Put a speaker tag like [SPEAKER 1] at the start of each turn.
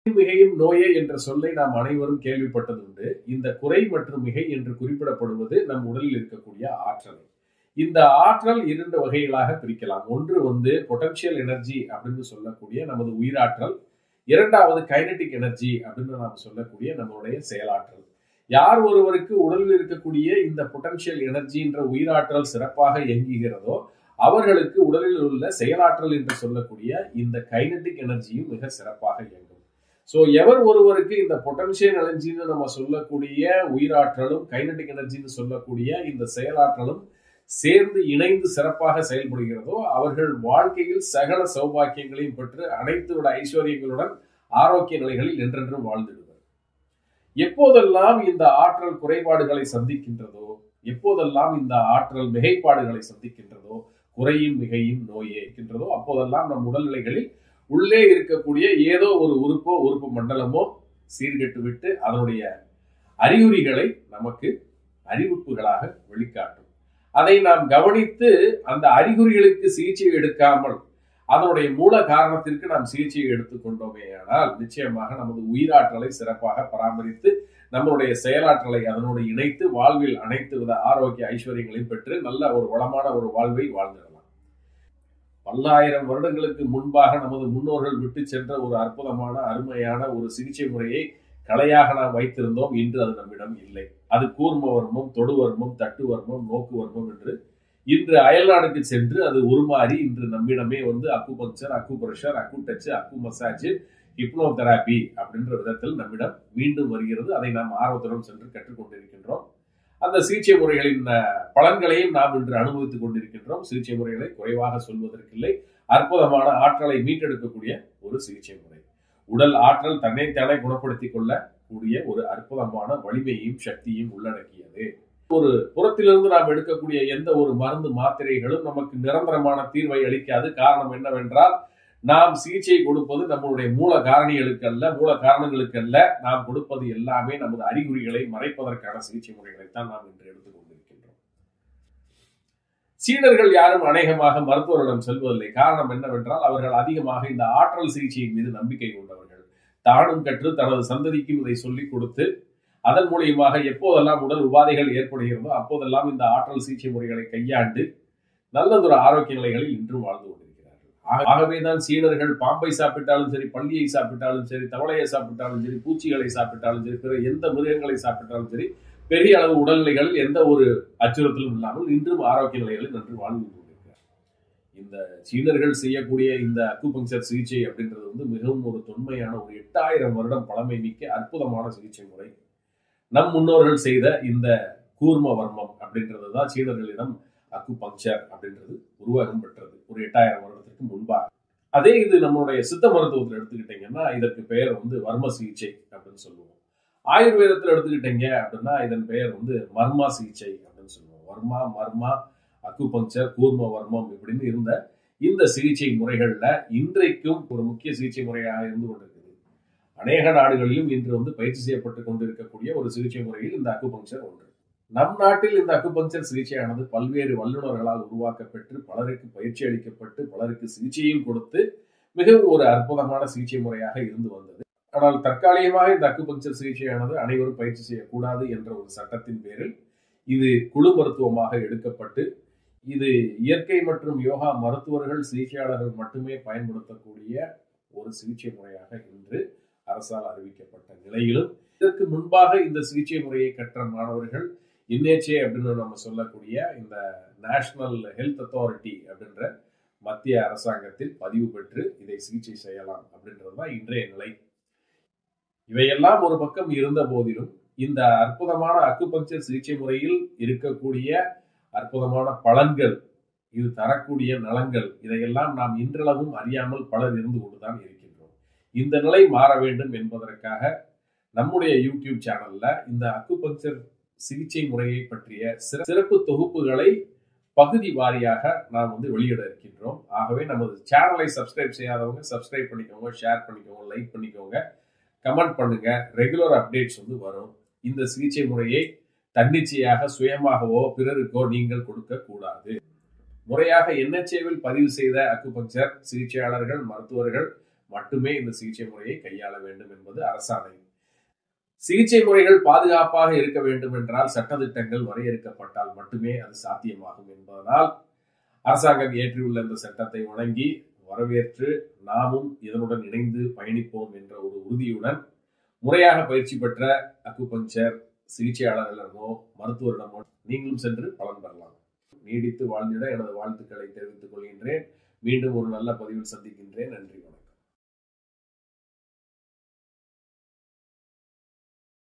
[SPEAKER 1] மிகையும் நோயே என்ற சொல்லை நாம் அனைவரும் கேள்விப்பட்டதுண்டு. இந்த குறை மற்றும் மிகை என்று குறிப்பிடப்படுவது நம் உடலில் இருக்கக்கூடிய ஆற்றலை. இந்த ஆற்றல் 2 வகைகளாக பிரிக்கலாம். ஒன்று பொட்டன்ஷியல் எனர்ஜி அப்படின்னு சொல்லக்கூடிய நமது உயிராற்றல். 2வது கைனடிக் எனர்ஜி அப்படின்னு நாம் சொல்லக்கூடிய நம்மளுடைய செயலாற்றல். யார் ஒருவருக்கு உடலில் இருக்கக்கூடிய இந்த பொட்டன்ஷியல் எனர்ஜி என்ற உயிராற்றல் சிறப்பாக இயங்குகிறதோ அவர்களுக்கு உடலில் உள்ள செயலாற்றல் என்று சொல்லக்கூடிய இந்த கைனடிக் எனர்ஜியும் மிக சிறப்பாக இயங்கும். சோ எவர் ஒருவருக்கு இந்த பொட்டன்ஷியல் எனர்ஜின்னு நம்ம சொல்லக்கூடிய உயிராற்றலும் கைனடிக் எனர்ஜின்னு சொல்லக்கூடிய இந்த செயலாற்றலும் சேர்ந்து இணைந்து சிறப்பாக செயல்படுகிறதோ அவர்கள் வாழ்க்கையில் சகல சௌபாக்கியங்களையும் பெற்று அனைத்து ஐஸ்வர்யங்களுடன் ஆரோக்கிய நிலைகளில் என்றென்றும் வாழ்ந்துடுவர். எப்போதெல்லாம் இந்த ஆற்றல் குறைபாடுகளை சந்திக்கின்றதோ, எப்போதெல்லாம் இந்த ஆற்றல் மிகைப்பாடுகளை சந்திக்கின்றதோ, குறையும் மிகையும் நோயே இருக்கின்றதோ அப்போதெல்லாம் நம் உடல்நிலைகளில் உள்ளே இருக்கக்கூடிய ஏதோ ஒரு உறுப்பு மண்டலமோ சீர்கெட்டு விட்டு அதனுடைய அறிகுறிகளை நமக்கு அறிவிப்புகளாக வெளிக்காட்டும். அதை நாம் கவனித்து அந்த அறிகுறிகளுக்கு சிகிச்சை எடுக்காமல் அதனுடைய மூல காரணத்திற்கு நாம் சிகிச்சையை எடுத்துக்கொண்டோமே ஆனால் நிச்சயமாக நமது உயிராற்றலை சிறப்பாக பராமரித்து நம்மளுடைய செயலாற்றலை அதனோடு இணைத்து வாழ்வில் அனைத்து வித ஆரோக்கிய ஐஸ்வர்யங்களையும் பெற்று நல்ல ஒரு வளமான ஒரு வாழ்வை வாழ்ந்திடலாம். பல்லாயிரம் வருடங்களுக்கு முன்பாக நமது முன்னோர்கள் விட்டு சென்ற ஒரு அற்புதமான அருமையான ஒரு சிகிச்சை முறையை கலையாக நாம் வைத்திருந்தோம். இன்று அது நம்மிடம் இல்லை. அது கூர்மவர்மம், தொடுவர்மம், தட்டுவர்மம், நோக்குவர்மம் என்று இன்று அயல்நாடுக்கு சென்று அது உருமாறி இன்று நம்மிடமே அக்குபங்சர், அக்குப்ரெஷர், அக்குடச், அக்கு மசாஜ், ஹிப்னோதெரபி அப்படின்ற விதத்தில் நம்மிடம் மீண்டும் வருகிறது. அதை நாம் ஆர்வத்துடன் சென்று கற்றுக்கொண்டிருக்கின்றோம். அந்த சிகிச்சை முறைகளின் பலன்களையும் நாம் இன்று அனுபவித்துக் கொண்டிருக்கின்றோம். சிகிச்சை முறைகளை குறைவாக சொல்வதற்கில்லை. அற்புதமான ஆற்றலை மீட்டெடுக்கக்கூடிய ஒரு சிகிச்சை முறை. உடல் ஆற்றல் தன்னைத்தானே குணப்படுத்திக் கொள்ளக்கூடிய ஒரு அற்புதமான வலிமையும் சக்தியும் உள்ளடக்கியது. ஒரு புறத்திலிருந்து நாம் எடுக்கக்கூடிய எந்த ஒரு மருந்து மாத்திரைகளும் நமக்கு நிரந்தரமான தீர்வை அளிக்காது. காரணம் என்னவென்றால் நாம் சிகிச்சை கொடுப்பது நம்மளுடைய மூல காரணங்களுக்கு அல்ல. நாம் கொடுப்பது எல்லாமே நமது அறிகுறிகளை மறைப்பதற்கான சிகிச்சை முறைகளைத்தான் நாம் இன்று எடுத்துக் கொண்டிருக்கின்றோம். சீனர்கள் யாரும் அநேகமாக மருத்துவரிடம் செல்வதில்லை. காரணம் என்னவென்றால் அவர்கள் அதிகமாக இந்த ஆற்றல் சிகிச்சையின் மீது நம்பிக்கை கொண்டவர்கள். தானும் கற்று தனது சந்ததிக்கும் இதை சொல்லிக் கொடுத்து அதன் மூலியமாக எப்போதெல்லாம் உடல் உபாதைகள் ஏற்படுகிறதோ அப்போதெல்லாம் இந்த ஆற்றல் சிகிச்சை முறைகளை கையாண்டு நல்லதொரு ஆரோக்கிய நிலைகளில் இன்றும் வாழ்ந்து கொண்டிருக்கிறார்கள். ஆகவேதான் சீனர்கள் பாம்பை சாப்பிட்டாலும் சரி, பள்ளியை சாப்பிட்டாலும் சரி, தவளையை சாப்பிட்டாலும் சரி, பூச்சிகளை சாப்பிட்டாலும் சரி, பிற எந்த மிருகங்களை சாப்பிட்டாலும் சரி, பெரிய அளவு உடல்நிலைகளில் எந்த ஒரு அச்சுறுத்தலும் இல்லாமல் இன்றும் ஆரோக்கிய நிலைகளில் நன்று வாழ்ந்து கொண்டிருக்கிறார். இந்த சீனர்கள் செய்யக்கூடிய இந்த அக்குபங்சர் சிகிச்சை அப்படின்றது மிகவும் ஒரு தொன்மையான ஒரு 8000 வருடம் பழமை மிக்க அற்புதமான சிகிச்சை முறை. நம் முன்னோர்கள் செய்த இந்த கூர்ம வர்மம் அப்படின்றதுதான் சீனர்களிடம் அக்குபங்சர் அப்படின்றது உருவாகம் பெற்றது ஒரு 8000 வருடத்திற்கு முன்பாக. அதே இது நம்மளுடைய சித்த மருத்துவத்தில் எடுத்துக்கிட்டீங்கன்னா இதற்கு பெயர் வர்ம சிகிச்சை அப்படின்னு சொல்லுவோம். ஆயுர்வேதத்தில் எடுத்துக்கிட்டீங்க அப்படின்னா இதன் பெயர் மர்மா சிகிச்சை அப்படின்னு சொல்லுவோம். வர்மா, மர்மா, அக்குபங்சர், கூர்ம வர்மம் இப்படின்னு இருந்த இந்த சிகிச்சை முறைகள்ல இன்றைக்கும் ஒரு முக்கிய சிகிச்சை முறையாக இருந்து கொண்டிருக்கிறது. அநேக நாடுகளிலும் இன்று பயிற்சி செய்யப்பட்டுக் கொண்டிருக்கக்கூடிய ஒரு சிகிச்சை முறையில் இந்த அக்குபங்சர் ஒன்று. நம் நாட்டில் இந்த அக்குபங்சர் சிகிச்சையானது பல்வேறு வல்லுநர்களால் உருவாக்கப்பட்டு பலருக்கு பயிற்சி அளிக்கப்பட்டு பலருக்கு சிகிச்சையும் கொடுத்து மிகவும் ஒரு அற்புதமான சிகிச்சை முறையாக இருந்து வந்தது. ஆனால் தற்காலிகமாக இந்த அக்குபங்சர் சிகிச்சையானது அனைவரும் பயிற்சி செய்யக்கூடாது என்ற ஒரு சட்டத்தின் பேரில் இது குழு மருத்துவமாக எடுக்கப்பட்டு இது இயற்கை மற்றும் யோகா மருத்துவர்கள் சிகிச்சையாளர்கள் மட்டுமே பயன்படுத்தக்கூடிய ஒரு சிகிச்சை முறையாக இன்று அரசால் அறிவிக்கப்பட்ட நிலையிலும் இதற்கு முன்பாக இந்த சிகிச்சை முறையை கற்ற மாணவர்கள் NHA அப்படின்னு நம்ம சொல்லக்கூடிய இந்த நேஷனல் ஹெல்த் அத்தாரிட்டி அப்படின்ற மத்திய அரசாங்கத்தில் பதிவு பெற்று இதை சிகிச்சை செய்யலாம் அப்படின்றதுதான் இன்றைய நிலை. இவையெல்லாம் ஒரு பக்கம் இருந்த போதிலும் இந்த அற்புதமான அக்குபங்சர் சிகிச்சை முறையில் இருக்கக்கூடிய அற்புதமான பலன்கள், இது தரக்கூடிய நலங்கள், இதையெல்லாம் நாம் இன்றளவும் அறியாமல் பலர் இருந்து கொண்டுதான் இருக்கின்றோம். இந்த நிலை மாற வேண்டும் என்பதற்காக நம்முடைய யூடியூப் சேனல்ல இந்த அக்குபங்சர் சிகிச்சை முறையை பற்றிய சிறப்பு தொகுப்புகளை பகுதி வாரியாக நாம் வெளியிட இருக்கின்றோம். ஆகவே நமது சேனலை சப்ஸ்கிரைப் செய்யாதவங்க சப்ஸ்கிரைப் பண்ணிக்கோங்க, ஷேர் பண்ணிக்கோங்க, லைக் பண்ணிக்கோங்க, கமெண்ட் பண்ணுங்க. ரெகுலர் அப்டேட்ஸ் வரும். இந்த சிகிச்சை முறையை தன்னிச்சையாக சுயமாகவோ பிறருக்கோ நீங்கள் கொடுக்க கூடாது. முறையாக NHAவில் பதிவு செய்த அக்குபங்சர் சிகிச்சையாளர்கள், மருத்துவர்கள் மட்டுமே இந்த சிகிச்சை முறையை கையாள வேண்டும் என்பது அரசாணை. சிகிச்சை முறைகள் பாதுகாப்பாக இருக்க வேண்டும் என்றால் சட்டதிட்டங்கள் வரையறுக்கப்பட்டால் மட்டுமே அது சாத்தியமாகும் என்பதனால் அரசாங்கம் இயற்றியுள்ள இந்த சட்டத்தை வணங்கி வரவேற்று நாமும் இதனுடன் இணைந்து பயணிப்போம் என்ற ஒரு உறுதியுடன் முறையாக பயிற்சி பெற்ற அக்குபஞ்சர் சிகிச்சையாளர்களிடமோ மருத்துவரிடமோ நீங்களும் சென்று பலன் பெறலாம். நீடித்து வாழ்ந்திட எனது வாழ்த்துக்களை தெரிவித்துக் கொள்கின்றேன். மீண்டும் ஒரு நல்ல பதிவில் சந்திக்கின்றேன். நன்றி.